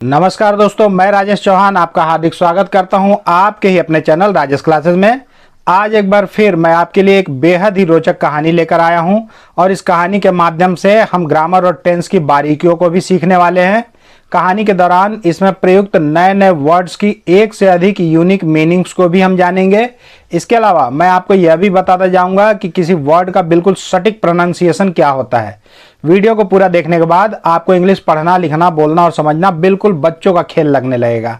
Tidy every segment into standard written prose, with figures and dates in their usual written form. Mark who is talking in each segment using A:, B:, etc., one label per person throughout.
A: नमस्कार दोस्तों, मैं राजेश चौहान आपका हार्दिक स्वागत करता हूं आपके ही अपने चैनल राजेश क्लासेस में। आज एक बार फिर मैं आपके लिए एक बेहद ही रोचक कहानी लेकर आया हूं और इस कहानी के माध्यम से हम ग्रामर और टेंस की बारीकियों को भी सीखने वाले हैं। कहानी के दौरान इसमें प्रयुक्त नए नए वर्ड्स की एक से अधिक यूनिक मीनिंग्स को भी हम जानेंगे। इसके अलावा मैं आपको यह भी बताता जाऊंगा कि किसी वर्ड का बिल्कुल सटीक प्रोनाउंसिएशन क्या होता है। वीडियो को पूरा देखने के बाद आपको इंग्लिश पढ़ना, लिखना, बोलना और समझना बिल्कुल बच्चों का खेल लगने लगेगा।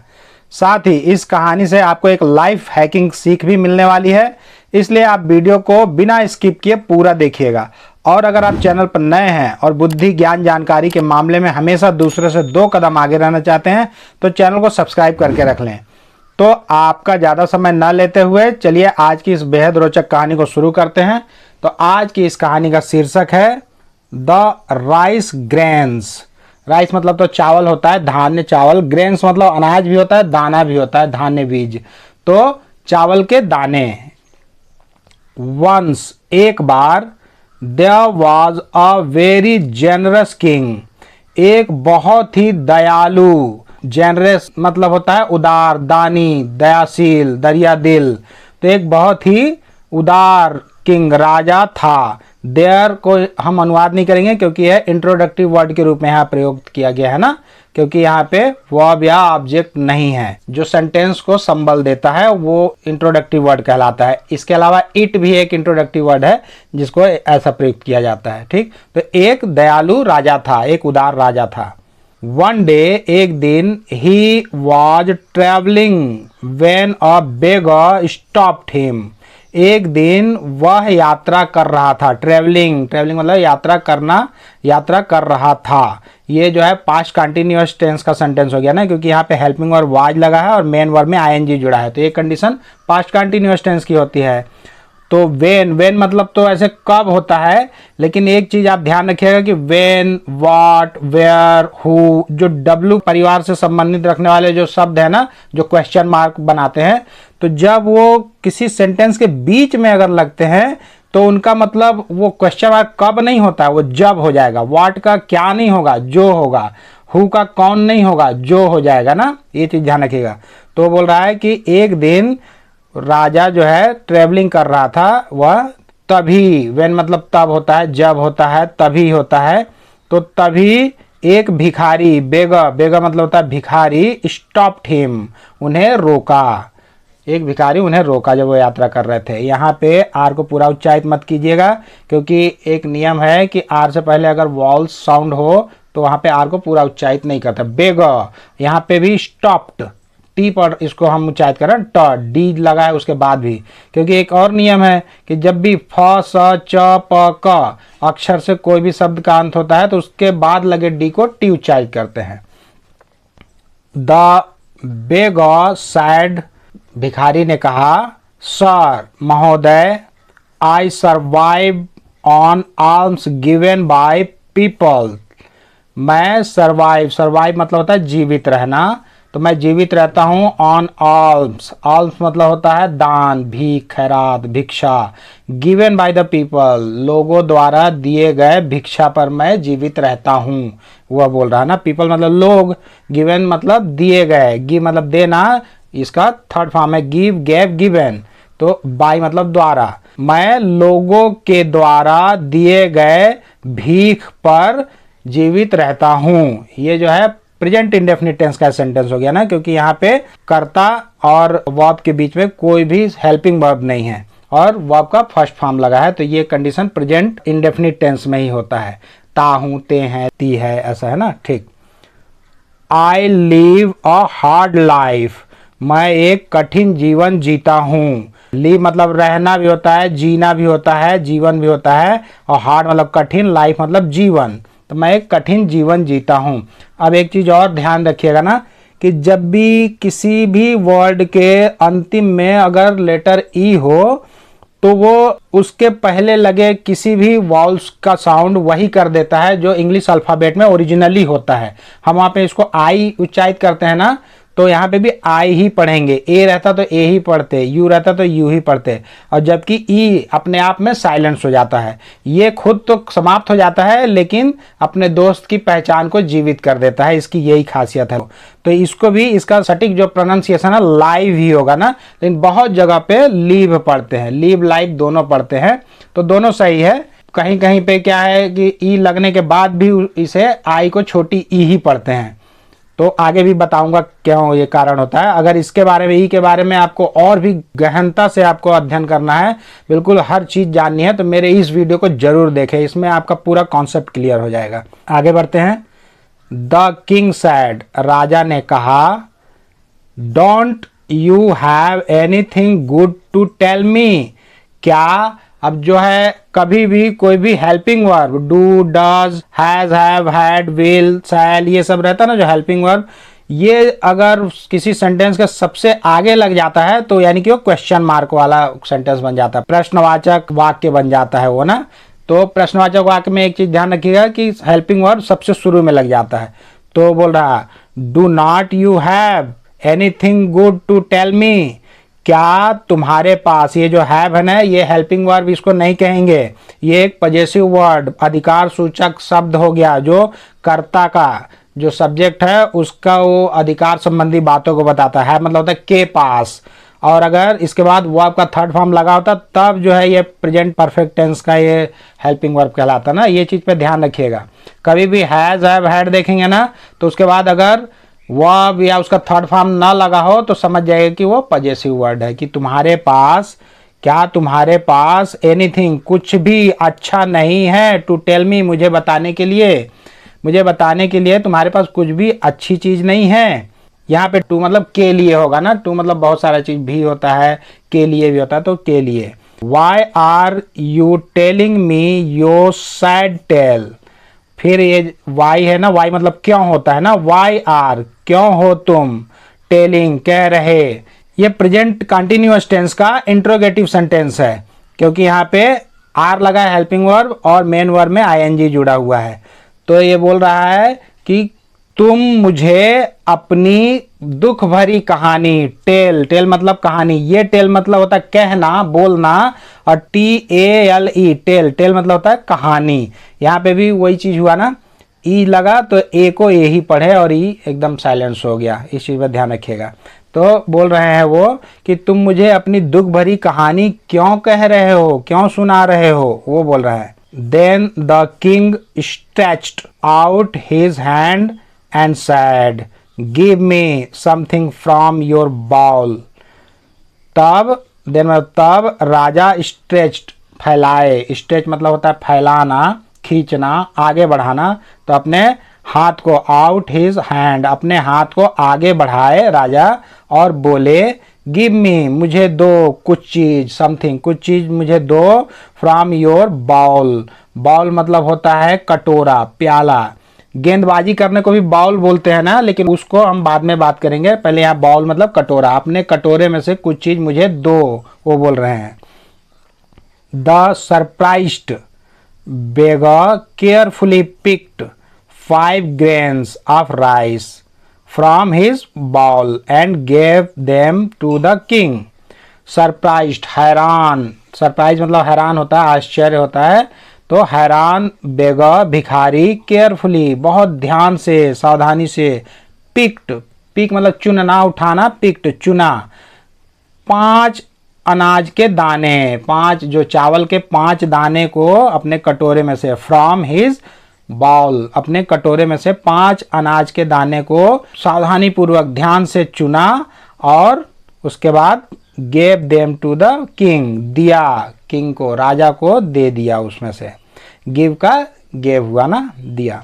A: साथ ही इस कहानी से आपको एक लाइफ हैकिंग सीख भी मिलने वाली है, इसलिए आप वीडियो को बिना स्किप किए पूरा देखिएगा। और अगर आप चैनल पर नए हैं और बुद्धि, ज्ञान, जानकारी के मामले में हमेशा दूसरे से 2 कदम आगे रहना चाहते हैं तो चैनल को सब्सक्राइब करके रख लें। तो आपका ज़्यादा समय न लेते हुए चलिए आज की इस बेहद रोचक कहानी को शुरू करते हैं। तो आज की इस कहानी का शीर्षक है द राइस ग्रेन्स। राइस मतलब तो चावल होता है, धान्य चावल। ग्रेन्स मतलब अनाज भी होता है, दाना भी होता है, धान्य बीज। तो चावल के दाने। वंस एक बार, there was a very generous king. एक बहुत ही दयालु, जेनरस मतलब होता है उदार, दानी, दयाशील, दरिया दिल। तो एक बहुत ही उदार किंग, राजा था। देयर को हम अनुवाद नहीं करेंगे क्योंकि यह इंट्रोडक्टिव वर्ड के रूप में यहाँ प्रयोग किया गया है ना, क्योंकि यहाँ पे वर्ब या ऑब्जेक्ट नहीं है। जो सेंटेंस को संबल देता है वो इंट्रोडक्टिव वर्ड कहलाता है। इसके अलावा इट भी एक इंट्रोडक्टिव वर्ड है जिसको ऐसा प्रयुक्त किया जाता है। ठीक, तो एक दयालु राजा था, एक उदार राजा था। वन डे एक दिन, he was travelling when a beggar stopped him. एक दिन वह यात्रा कर रहा था। ट्रेवलिंग, ट्रेवलिंग मतलब यात्रा करना, यात्रा कर रहा था। ये जो है पास्ट कंटिन्यूअस टेंस का सेंटेंस हो गया ना, क्योंकि यहाँ पे हेल्पिंग वर्ब वाज लगा है और मेन वर्ब में आईएनजी जुड़ा है। तो ये कंडीशन पास्ट कंटिन्यूअस टेंस की होती है। तो वेन, वेन मतलब तो ऐसे कब होता है, लेकिन एक चीज आप ध्यान रखिएगा कि वेन, व्हाट, वेयर, हु, जो डब्ल्यू परिवार से संबंधित रखने वाले जो शब्द है ना, जो क्वेश्चन मार्क बनाते हैं, तो जब वो किसी सेंटेंस के बीच में अगर लगते हैं तो उनका मतलब वो क्वेश्चन मार्क कब नहीं होता है, वो जब हो जाएगा। व्हाट का क्या नहीं होगा, जो होगा। हु का कौन नहीं होगा, जो हो जाएगा ना, ये चीज ध्यान रखिएगा। तो बोल रहा है कि एक दिन राजा जो है ट्रेवलिंग कर रहा था, वह तभी, वेन मतलब तब होता है, जब होता है, तभी होता है। तो तभी एक भिखारी, बेगा, बेगा मतलब होता है भिखारी, स्टॉप्ड हिम, उन्हें रोका। एक भिखारी उन्हें रोका जब वो यात्रा कर रहे थे। यहाँ पे आर को पूरा उच्चारित मत कीजिएगा, क्योंकि एक नियम है कि आर से पहले अगर वॉल साउंड हो तो वहाँ पे आर को पूरा उच्चारित नहीं करता। बेगा, यहाँ पे भी स्टॉप्ड, टी पर इसको हम उच्चारित करें, ट, डी लगा है उसके बाद भी, क्योंकि एक और नियम है कि जब भी फ, स, च, प, क अक्षर से कोई भी शब्द का अंत होता है तो उसके बाद लगे डी को टी उच्चारित करते हैं। द बेगर सैड, भिखारी ने कहा, सर महोदय, I survive on alms given by people. मैं सर्वाइव, सर्वाइव मतलब होता है जीवित रहना, तो मैं जीवित रहता हूँ ऑन आल्म्स। आल्म्स मतलब होता है दान, भीख, खैरात, भिक्षा। गिवन बाय द पीपल, लोगों द्वारा दिए गए भिक्षा पर मैं जीवित रहता हूँ, वह बोल रहा है ना। पीपल मतलब लोग, गिवन मतलब दिए गए, गिव मतलब देना, इसका थर्ड फॉर्म है गिव, गेव, गिवन। तो बाय मतलब द्वारा, मैं लोगों के द्वारा दिए गए भीख पर जीवित रहता हूँ। ये जो है प्रेजेंट इंडेफिनिट टेंस का सेंटेंस हो गया ना, क्योंकि यहाँ पे कर्ता और वर्ब के बीच में कोई भी हेल्पिंग वर्ब नहीं है और वर्ब का फर्स्ट फॉर्म लगा है। तो ये कंडीशन प्रेजेंट इंडेफिनिट टेंस में ही होता है। ता हूं, ते हैं, ती है, ऐसा है ना। ठीक। I live a hard life, मैं एक कठिन जीवन जीता हूँ। लिव मतलब रहना भी होता है, जीना भी होता है, जीवन भी होता है, और हार्ड मतलब कठिन, लाइफ मतलब जीवन। तो मैं एक कठिन जीवन जीता हूँ। अब एक चीज़ और ध्यान रखिएगा ना कि जब भी किसी भी वर्ड के अंतिम में अगर लेटर ई हो तो वो उसके पहले लगे किसी भी वॉल्स का साउंड वही कर देता है जो इंग्लिश अल्फ़ाबेट में ओरिजिनली होता है। हम वहाँ पे इसको आई उच्चारित करते हैं ना, तो तो यहाँ पे भी आई ही पढ़ेंगे, ए रहता तो ए ही पढ़ते, यू रहता तो यू ही पढ़ते, और जबकि ई अपने आप में साइलेंस हो जाता है। ये खुद तो समाप्त हो जाता है लेकिन अपने दोस्त की पहचान को जीवित कर देता है, इसकी यही खासियत है। तो इसको भी, इसका सटीक जो प्रोनाउंसिएशन है लाइव ही होगा ना, लेकिन बहुत जगह पे लीव पढ़ते हैं, लीव लाइव दोनों पढ़ते हैं, तो दोनों सही है। कहीं कहीं पे क्या है कि ई लगने के बाद भी इसे आई को छोटी ई ही पढ़ते हैं, तो आगे भी बताऊंगा क्यों ये कारण होता है। अगर इसके बारे में, ई के बारे में आपको और भी गहनता से आपको अध्ययन करना है, बिल्कुल हर चीज़ जाननी है, तो मेरे इस वीडियो को जरूर देखें, इसमें आपका पूरा कॉन्सेप्ट क्लियर हो जाएगा। आगे बढ़ते हैं। द किंग सैड, राजा ने कहा, don't you have anything good to tell me, क्या अब जो है कभी भी कोई भी helping verb, do, does, has, have, had, will, shall, ये सब रहता है ना जो हेल्पिंग वर्ब, ये अगर किसी सेंटेंस के सबसे आगे लग जाता है तो यानी कि वो क्वेश्चन मार्क वाला सेंटेंस बन जाता है, प्रश्नवाचक वाक्य बन जाता है वो ना। तो प्रश्नवाचक वाक्य में एक चीज ध्यान रखिएगा कि हेल्पिंग वर्ब सबसे शुरू में लग जाता है। तो बोल रहा, do not you have anything good to tell me, क्या तुम्हारे पास, ये जो हैव है ना, ये हेल्पिंग वर्ब इसको नहीं कहेंगे, ये एक पजेसिव वर्ड, अधिकार सूचक शब्द हो गया, जो कर्ता का जो सब्जेक्ट है उसका वो अधिकार संबंधी बातों को बताता है, मतलब होता है के पास। और अगर इसके बाद वर्ब का थर्ड फॉर्म लगा होता तब जो है ये प्रेजेंट परफेक्ट टेंस का ये हेल्पिंग वर्ब कहलाता ना, ये चीज़ पे ध्यान रखिएगा। कभी भी हैज, हैव, हैड देखेंगे ना तो उसके बाद अगर वर्ब या उसका थर्ड फॉर्म ना लगा हो तो समझ जाइए कि वो पजेसिव वर्ड है, कि तुम्हारे पास, क्या तुम्हारे पास एनीथिंग, कुछ भी अच्छा नहीं है, टू टेल मी, मुझे बताने के लिए, मुझे बताने के लिए तुम्हारे पास कुछ भी अच्छी चीज़ नहीं है। यहाँ पे टू मतलब के लिए होगा ना, टू मतलब बहुत सारा चीज़ भी होता है, के लिए भी होता है, तो के लिए। Why are you telling me your sad tale, फिर ये वाई है ना, वाई मतलब क्यों होता है ना, वाई आर, क्यों हो तुम, टेलिंग कह रहे, ये प्रेजेंट कंटिन्यूअस टेंस का इंट्रोगेटिव सेंटेंस है, क्योंकि यहाँ पे आर लगा है हेल्पिंग वर्ब और मेन वर्ब में आईएनजी जुड़ा हुआ है। तो ये बोल रहा है कि तुम मुझे अपनी दुख भरी कहानी, टेल, टेल मतलब कहानी, ये टेल मतलब होता है कहना, बोलना, और TALE, टेल, टेल मतलब होता है कहानी। यहाँ पे भी वही चीज हुआ ना, ई लगा तो ए को ए ही पढ़े और ई एकदम साइलेंस हो गया, इस चीज पर ध्यान रखिएगा। तो बोल रहे हैं वो कि तुम मुझे अपनी दुख भरी कहानी क्यों कह रहे हो, क्यों सुना रहे हो, वो बोल रहा है। Then the king stretched out his hand and said, give me something from your bowl. तब राजा स्ट्रेच्ड, फैलाए, स्ट्रेच मतलब होता है फैलाना, खींचना, आगे बढ़ाना, तो अपने हाथ को, आउट हिज हैंड, अपने हाथ को आगे बढ़ाए राजा और बोले, गिव मी, मुझे दो कुछ चीज, समथिंग, कुछ चीज मुझे दो, फ्रॉम योर बाउल, बाउल मतलब होता है कटोरा, प्याला, गेंदबाजी करने को भी बाउल बोलते हैं ना, लेकिन उसको हम बाद में बात करेंगे, पहले यहाँ बाउल मतलब कटोरा, अपने कटोरे में से कुछ चीज मुझे दो, वो बोल रहे हैं। The surprised beggar carefully picked 5 grains of rice from his bowl and gave them to the king. Surprised, हैरान, सरप्राइज मतलब हैरान होता है, आश्चर्य होता है, तो हैरान बेगर भिखारी, केयरफुली बहुत ध्यान से, सावधानी से, पिक्ड, पिक मतलब चुनना, उठाना, पिक्ड चुना, 5 अनाज के दाने, 5 जो चावल के 5 दाने को अपने कटोरे में से, फ्रॉम हिज बाउल, अपने कटोरे में से 5 अनाज के दाने को सावधानी पूर्वक ध्यान से चुना और उसके बाद gave them to the king, दिया, किंग को, राजा को दे दिया उसमें से, गिव का गेव हुआ ना, दिया।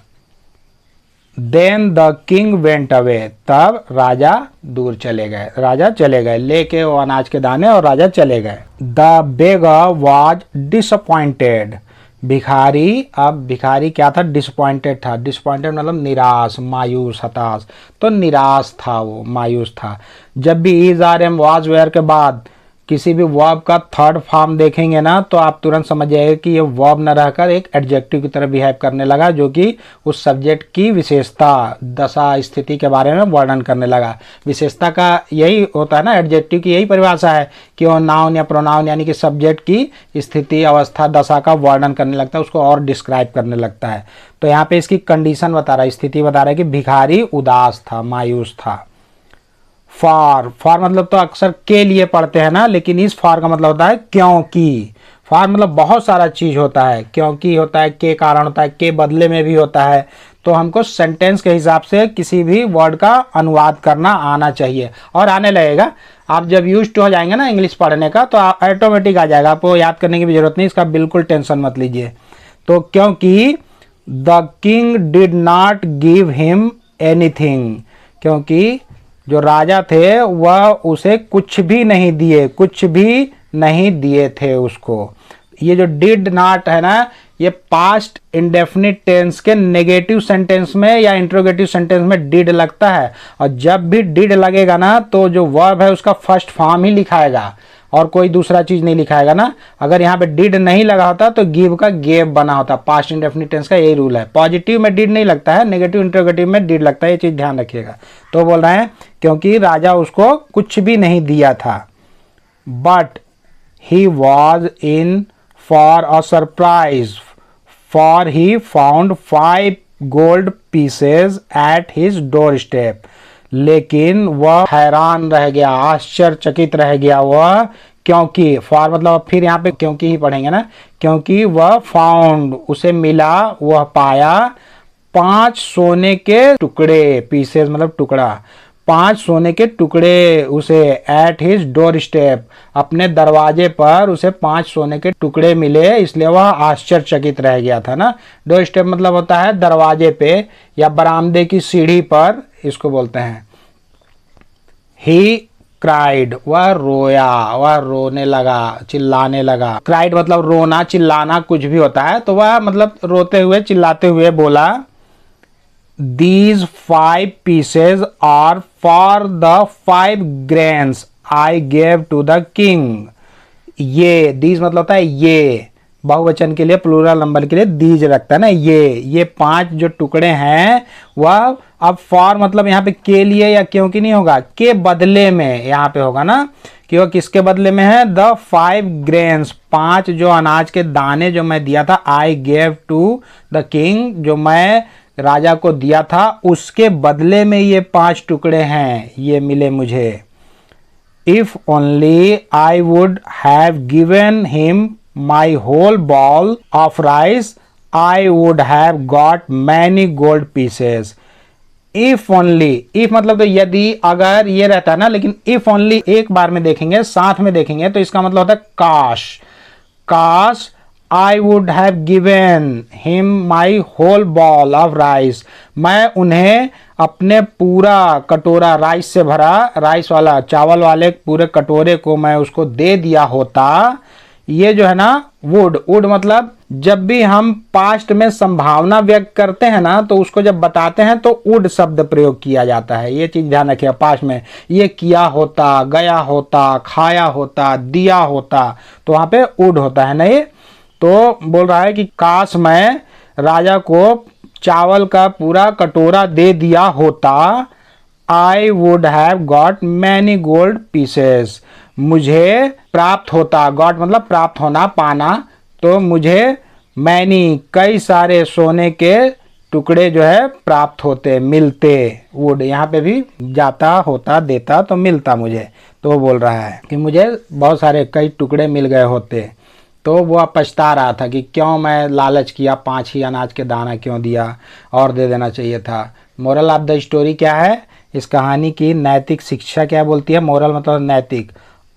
A: Then the king went away, तब राजा दूर चले गए, राजा चले गए लेके वो अनाज के दाने और राजा चले गए। द बेगर वॉज डिसअपॉइंटेड, भिखारी, अब भिखारी क्या था, डिसअपॉइंटेड था, डिसअपॉइंटेड मतलब निराश, मायूस, हताश, तो निराश था वो, मायूस था। जब भी is are M was where के बाद किसी भी वर्ब का थर्ड फॉर्म देखेंगे ना तो आप तुरंत समझ जाएंगे कि ये वर्ब न रहकर एक एडजेक्टिव की तरह बिहेव करने लगा, जो कि उस सब्जेक्ट की विशेषता, दशा, स्थिति के बारे में वर्णन करने लगा। विशेषता का यही होता है ना, एडजेक्टिव की यही परिभाषा है कि वो नाउन या प्रोनाउन यानी कि सब्जेक्ट की स्थिति, अवस्था, दशा का वर्णन करने लगता है, उसको और डिस्क्राइब करने लगता है। तो यहाँ पे इसकी कंडीशन बता रहा है, स्थिति बता रहा है कि भिखारी उदास था, मायूस था। फॉर, फॉर मतलब तो अक्सर के लिए पढ़ते हैं ना, लेकिन इस फॉर का मतलब होता है क्योंकि। फॉर मतलब बहुत सारा चीज होता है, क्योंकि होता है, के कारण होता है, के बदले में भी होता है। तो हमको सेंटेंस के हिसाब से किसी भी वर्ड का अनुवाद करना आना चाहिए और आने लगेगा। आप जब यूज टू हो जाएंगे ना इंग्लिश पढ़ने का तो ऑटोमेटिक आ जाएगा, आपको याद करने की भी जरूरत नहीं, इसका बिल्कुल टेंशन मत लीजिए। तो क्योंकि the king did not give him anything, क्योंकि जो राजा थे वह उसे कुछ भी नहीं दिए, कुछ भी नहीं दिए थे उसको। ये जो डिड नॉट है ना, ये पास्ट इंडेफिनिट टेंस के नेगेटिव सेंटेंस में या इंट्रोगेटिव सेंटेंस में डिड लगता है, और जब भी डिड लगेगा ना तो जो वर्ब है उसका फर्स्ट फॉर्म ही लिखाएगा और कोई दूसरा चीज नहीं लिखाएगा ना। अगर यहाँ पे डिड नहीं लगा होता तो गिव का गेव बना होता। पास्ट इंडेफिनिट टेंस का यही रूल है, पॉजिटिव में डिड नहीं लगता है, नेगेटिव इंट्रोगेटिव में डिड लगता है, ये चीज ध्यान रखिएगा। तो बोल रहे हैं क्योंकि राजा उसको कुछ भी नहीं दिया था। But he was in for a surprise, for he found 5 gold pieces at his door step, लेकिन वह हैरान रह गया, आश्चर्यचकित रह गया वह, क्योंकि, फॉर मतलब फिर यहाँ पे क्योंकि ही पढ़ेंगे ना, क्योंकि वह फाउंड उसे मिला, वह पाया 5 सोने के टुकड़े, पीसेज मतलब टुकड़ा, 5 सोने के टुकड़े उसे एट हिज डोर स्टेप, अपने दरवाजे पर उसे 5 सोने के टुकड़े मिले, इसलिए वह आश्चर्यचकित रह गया था ना। डोर स्टेप मतलब होता है दरवाजे पे या बरामदे की सीढ़ी पर, इसको बोलते हैं। ही क्राइड, वह रोया, वह रोने लगा, चिल्लाने लगा। क्राइड मतलब रोना, चिल्लाना कुछ भी होता है, तो वह मतलब रोते हुए चिल्लाते हुए बोला, These 5 pieces are for the 5 grains I gave to the king। ये these मतलब होता है ये, बहुवचन के लिए, प्लूरल नंबर के लिए दीज रखता है ना, ये 5 जो टुकड़े हैं वह, अब फॉर मतलब यहाँ पे के लिए या क्योंकि नहीं होगा, के बदले में यहाँ पे होगा ना, कि वह किसके बदले में है, द 5 ग्रेन्स, 5 जो अनाज के दाने जो मैं दिया था, I gave to the king, जो मैं राजा को दिया था, उसके बदले में ये 5 टुकड़े हैं, ये मिले मुझे। If only I would have given him my whole bowl of rice I would have got many gold pieces. If only, if मतलब तो यदि, अगर ये रहता है ना, लेकिन इफ ओनली एक बार में देखेंगे, साथ में देखेंगे तो इसका मतलब होता है काश, काश I would have given him my whole ball of rice, मैं उन्हें अपने पूरा कटोरा, राइस से भरा, राइस वाला, चावल वाले पूरे कटोरे को मैं उसको दे दिया होता। ये जो है ना वुड, वुड मतलब जब भी हम पास्ट में संभावना व्यक्त करते हैं ना तो उसको जब बताते हैं तो वुड शब्द प्रयोग किया जाता है, ये चीज ध्यान रखिए। पास्ट में ये किया होता, गया होता, खाया होता, दिया होता, तो वहां पे वुड होता है ना ये। तो बोल रहा है कि काश मैं राजा को चावल का पूरा कटोरा दे दिया होता, आई would have got many gold pieces, मुझे प्राप्त होता, गॉट मतलब प्राप्त होना, पाना, तो मुझे मैनी कई सारे सोने के टुकड़े जो है प्राप्त होते, मिलते, वुड यहाँ पे भी जाता, होता, देता, तो मिलता मुझे। तो वो बोल रहा है कि मुझे बहुत सारे कई टुकड़े मिल गए होते। तो वह पछता रहा था कि क्यों मैं लालच किया, 5 ही अनाज के दाना क्यों दिया, और दे देना चाहिए था। मोरल ऑफ द स्टोरी क्या है, इस कहानी की नैतिक शिक्षा क्या बोलती है, मोरल मतलब नैतिक,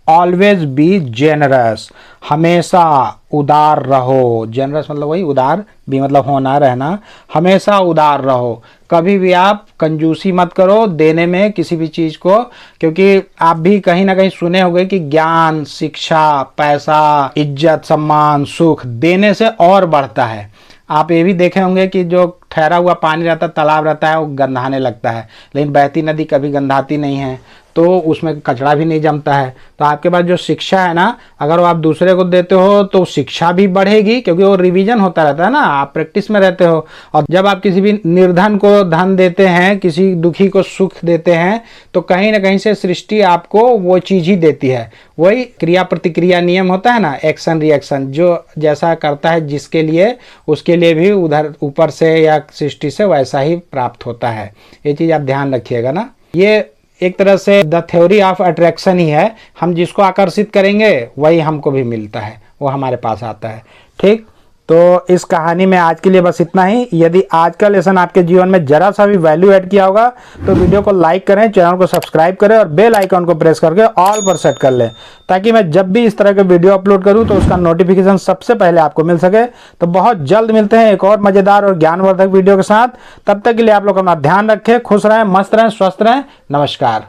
A: ऑलवेज बी जेनरस, हमेशा उदार रहो, जेनरस मतलब वही उदार, भी मतलब होना, रहना, हमेशा उदार रहो, कभी भी आप कंजूसी मत करो देने में किसी भी चीज़ को, क्योंकि आप भी कहीं ना कहीं सुने होंगे कि ज्ञान, शिक्षा, पैसा, इज्जत, सम्मान, सुख देने से और बढ़ता है। आप ये भी देखे होंगे कि जो ठहरा हुआ पानी रहता है, तालाब रहता है, वो गंधाने लगता है। लेकिन बहती नदी कभी गंधाती नहीं है, तो उसमें कचरा भी नहीं जमता है। तो आपके पास जो शिक्षा है ना, अगर वो आप दूसरे को देते हो तो शिक्षा भी बढ़ेगी, क्योंकि वो रिवीजन होता रहता है ना, आप प्रैक्टिस में रहते हो। और जब आप किसी भी निर्धन को धन देते हैं, किसी दुखी को सुख देते हैं, तो कहीं ना कहीं से सृष्टि आपको वो चीज ही देती है। वही क्रिया प्रतिक्रिया नियम होता है ना, एक्शन रिएक्शन, जो जैसा करता है जिसके लिए, उसके लिए भी उधर ऊपर से या सृष्टि से वैसा ही प्राप्त होता है। ये चीज आप ध्यान रखिएगा ना। ये एक तरह से द थ्योरी ऑफ अट्रैक्शन ही है। हम जिसको आकर्षित करेंगे वही हमको भी मिलता है, वो हमारे पास आता है। ठीक, तो इस कहानी में आज के लिए बस इतना ही। यदि आज का लेसन आपके जीवन में जरा सा भी वैल्यू ऐड किया होगा तो वीडियो को लाइक करें, चैनल को सब्सक्राइब करें और बेल आइकन को प्रेस करके ऑल पर सेट कर लें, ताकि मैं जब भी इस तरह के वीडियो अपलोड करूं तो उसका नोटिफिकेशन सबसे पहले आपको मिल सके। तो बहुत जल्द मिलते हैं एक और मजेदार और ज्ञानवर्धक वीडियो के साथ। तब तक के लिए आप लोग अपना ध्यान रखें, खुश रहें, मस्त रहें, स्वस्थ रहें। नमस्कार।